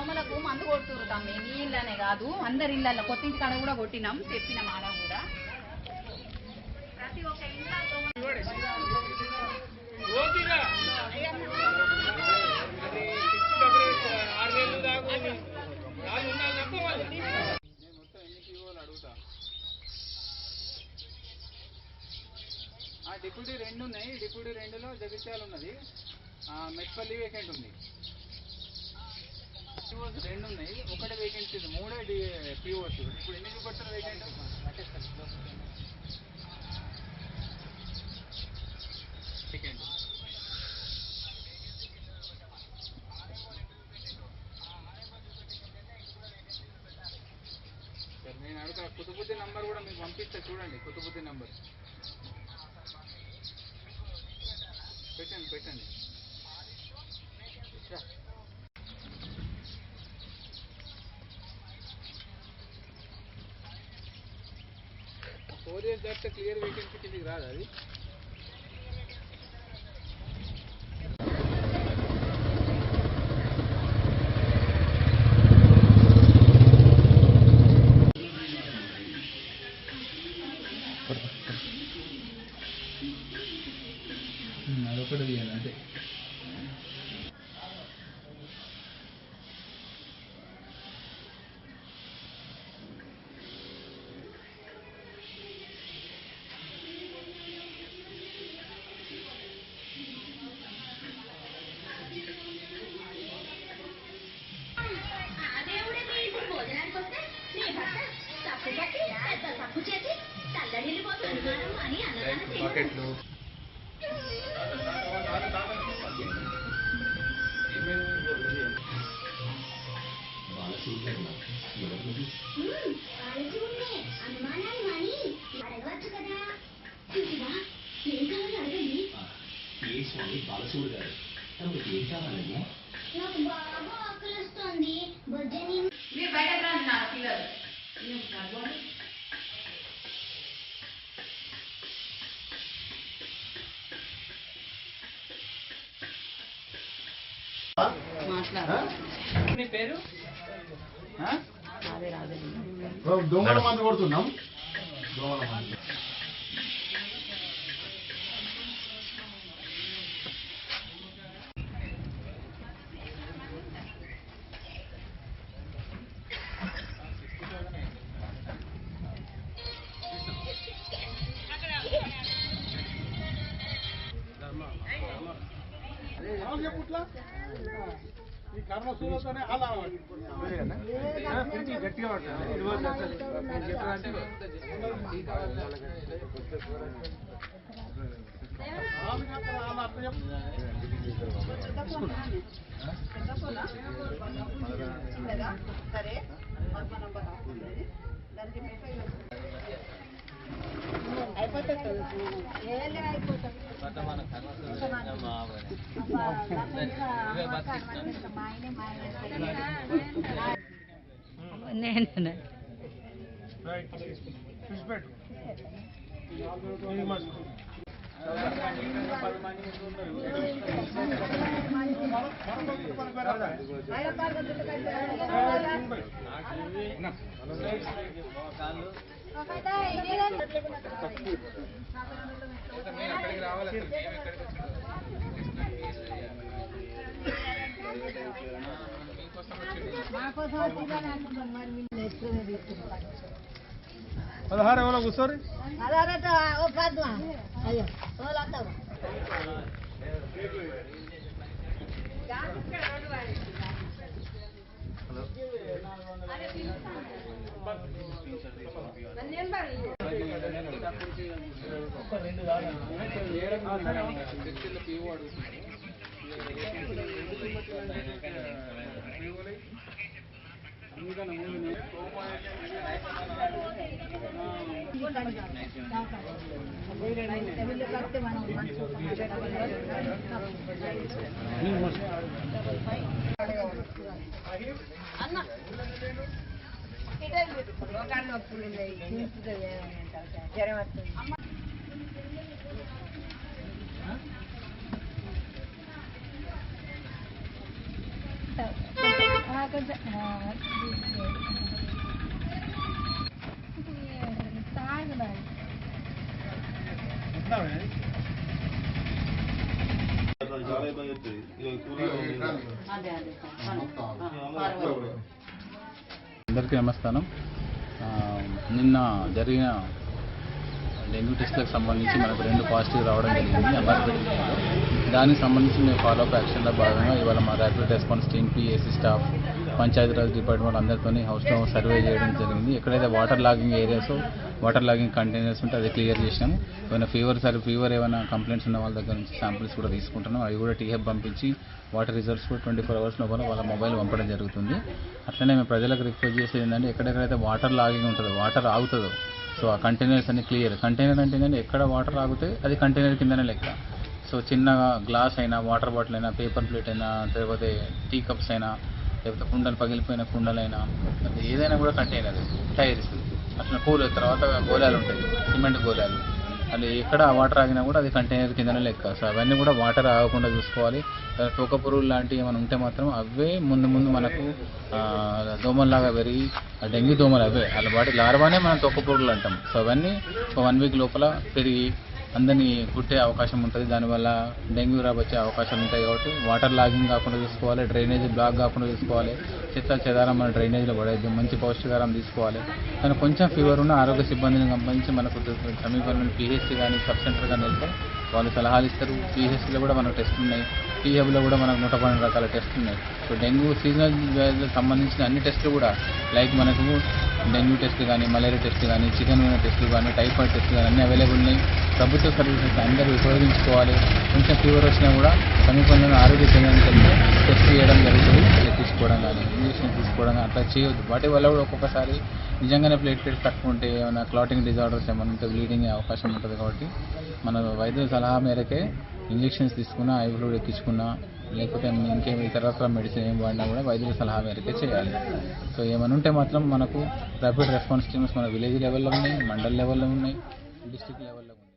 దోమలకు మందు కొడుతురు తమ్మి, నీ ఇళ్ళనే కాదు అందరి ఇళ్ళల్లో, కొత్త ఇంటి కాడ కూడా కొట్టినాం, చెప్పినాం ఆడ కూడా. ప్రతి ఒక్క ఇంట్లో డిప్యూటీ 2 ఉన్నాయి. డిప్యూటీ 2లో జగిత్యాల ఉన్నది, మెట్పల్లి వేకెంట్ ఉంది. పిఓస్ 2 ఉన్నాయి, ఒకటే వేకెన్సీ ఉంది, 3 పిఓస్. ఇప్పుడు ఎన్ని చూపెడతారు వేకెంట్? వేకెంట్ సార్ నేను అడుగుతా, కుతుబుద్ది నంబర్ కూడా మీకు పంపిస్తే చూడండి. కుతుబుద్ది నంబర్ పెట్టండి. 4 years దాటితే క్లియర్ వేకెన్సీ కిందకి రాదు అది. అదొకటి తీయాలి అంటే పాకెట్లు బాలసూరు గారు ఏం కావాలండి? నాకు బాగా ఆకలిస్తుంది. మీరు బయటకు రండి నా పిల్లలు. మీ పేరు? దోమల మందు కొడుతున్నాం. దోమల మందు ఈ కర్మ సూలతోనే అలా గట్టిగా సరే పదహారు ఎవరో కూర్చోరి. అదే అదే అందరికీ నమస్కారం. నిన్న జరిగిన డెంగ్యూ టెస్ట్లకు సంబంధించి మనకు 2 పాజిటివ్ రావడం జరిగింది అమర్పేట జిల్లాలో. దానికి సంబంధించి మేము ఫాలోఅప్ యాక్షన్లో భాగంగా ఇవాళ మా rapid response team, PSC staff, Panchayati Raj department అందరితో హౌస్ టు హౌస్ సర్వే చేయడం జరిగింది. ఎక్కడైతే water logging areas, water logging containers ఉంటే అది క్లియర్ చేసినాము. ఏమైనా ఫీవర్ ఏమైనా కంప్లైంట్స్ ఉన్న వాళ్ళ దగ్గర నుంచి శాంపిల్స్ కూడా తీసుకుంటున్నాం. అవి కూడా టీహెబ్ పంపించి వాటర్ రిజల్ట్స్ కూడా 24 hours లోపల వాళ్ళ మొబైల్ పంపడం జరుగుతుంది. అట్లనే మేము ప్రజలకు రిక్వెస్ట్ చేసేది ఏంటంటే, ఎక్కడెక్కడైతే వాటర్ లాగింగ్ ఉంటుందో, వాటర్ ఆగుతుందో, సో ఆ కంటైనర్స్ అన్ని క్లియర్. కంటైనర్ అంటే ఏంటంటే ఎక్కడ వాటర్ ఆగితే అది కంటైనర్ కిందనే లెక్క. సో చిన్న గ్లాస్ అయినా, వాటర్ బాటిల్ అయినా, పేపర్ ప్లేట్ అయినా, లేకపోతే టీ కప్స్ అయినా, లేకపోతే కుండలు పగిలిపోయిన కుండలైనా, ఏదైనా కూడా కంటైనర్. టైర్స్ అట్లా తర్వాత గోళాలు ఉంటాయి, సిమెంట్ గోళాలు, అది ఎక్కడ వాటర్ ఆగినా కూడా అది కంటైనర్ కిందనే లెక్క. సో అవన్నీ కూడా వాటర్ ఆగకుండా చూసుకోవాలి. తోక పురుగులు లాంటివి ఏమైనా ఉంటే మాత్రం అవే ముందు మనకు దోమల్లాగా పెరిగి డెంగ్యూ దోమలు అవే వాళ్ళ వాటి లార్వానే మనం తోక పురుగులు అంటాం. సో అవన్నీ 1 week లోపల పెరిగి అందరినీ కుట్టే అవకాశం ఉంటుంది. దానివల్ల డెంగ్యూ వచ్చే అవకాశాలు ఉంటాయి. కాబట్టి వాటర్ లాగింగ్ కాకుండా చూసుకోవాలి, డ్రైనేజ్ బ్లాక్ కాకుండా చూసుకోవాలి, చెత్త చెదారం మన డ్రైనేజ్లో పడేద్దాం, మంచి పౌష్టికారం తీసుకోవాలి. కానీ కొంచెం ఫీవర్ ఉన్న ఆరోగ్య సిబ్బందిని సంబంధించి మనకు సమీపంలో పిహెచ్సి కానీ సబ్ సెంటర్ కానీ వెళ్తే వాళ్ళు సలహాలు ఇస్తారు. పిహెచ్సిలో కూడా మనకు టెస్టులు ఉన్నాయి, టీహెబ్లో కూడా మనకు 112 రకాల టెస్టులు ఉన్నాయి. సో డెంగ్యూ సీజనల్ వ్యాధులకు సంబంధించిన అన్ని టెస్టులు కూడా లైక్ మనకు డెంగ్యూ టెస్ట్ కానీ, మలేరియా టెస్ట్ కానీ, చికెన్ గున్యా టెస్టులు కానీ, టైఫాయిడ్ టెస్టులు కానీ అన్నీ అవైలబుల్ ఉన్నాయి. ప్రభుత్వ సర్వీసెస్ అందరూ ఉపయోగించుకోవాలి. కొంచెం ఫీవర్ వచ్చినా కూడా సమీపంలో ఆరోగ్య కేంద్రానికి వెళ్తే టెస్ట్ చేయడం జరుగుతుంది. తీసుకోవడం కానీ, ఇంజక్షన్ తీసుకోవడం కానీ అట్లా చేయొద్దు. వాటి వల్ల కూడా ఒక్కొక్కసారి నిజంగానే ప్లేట్లెట్స్ తక్కువ ఉంటే ఏమైనా క్లాటింగ్ డిజార్డర్స్ ఏమైనా ఉంటే బ్లీడింగ్ అయ్యే అవకాశం ఉంటుంది. కాబట్టి మన వైద్యుల సలహా మేరకే ఇంజెక్షన్స్ తీసుకున్నా, ఐ ఫ్లూయిడ్ ఎక్కించుకున్నా, లేకపోతే ఇంకేమి ఇతరత్ర మెడిసిన్ ఏం వాడినా కూడా వైద్యుల సలహా మేరకే చేయాలి. సో ఏమైనా ఉంటే మాత్రం మనకు ర్యాపిడ్ రెస్పాన్స్ టీమ్స్ మన విలేజ్ లెవెల్లో ఉన్నాయి, మండల్ లెవెల్లో ఉన్నాయి, డిస్ట్రిక్ట్ లెవెల్లో ఉన్నాయి.